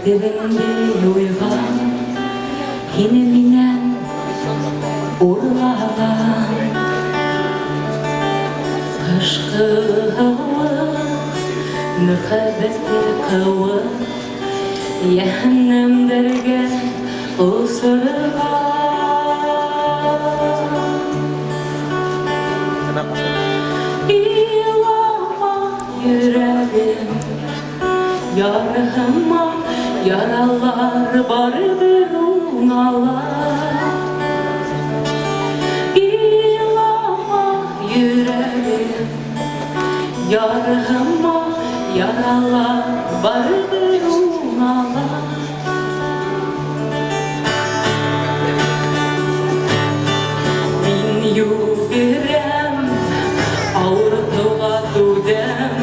Kaderimde uygan yine minen urlagan Kışkı havas mühabbetli kavas Cehennemlerge usurgan İlama yüreğim Yarıma yaralar var bir unalar İlama yüreğim Yarıma yaralar var bir unalar Min yüreğim ağırtığa dudem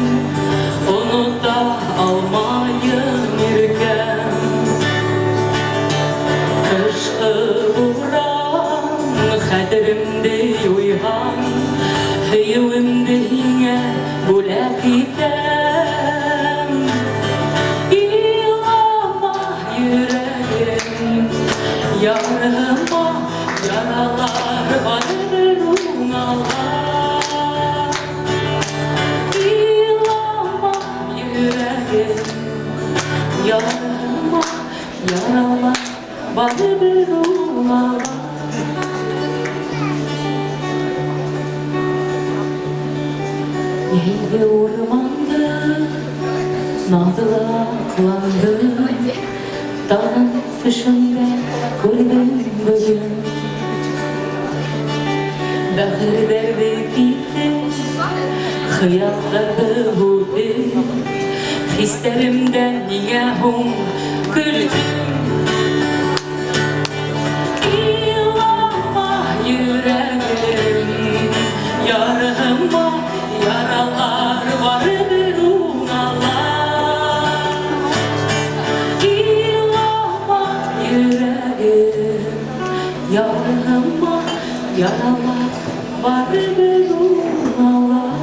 Onu da almayın irkem Kışkı vuran Kaderimde uyhan Hıyımde yine bulak item İlama yüreğim Yarıma yaralar var unalar İlama yüreğim Yarıma yaralar var unalar Neydi ormandı, nazlaklandı Dağın fışında gördüm bugün Bahır derdi gitti, hayatları hudi Hislerimden niyahum güldüm İlama yüreğim, yarıma yaralar var bir unalar İlama yüreğim, yarıma yaralar var bir unalar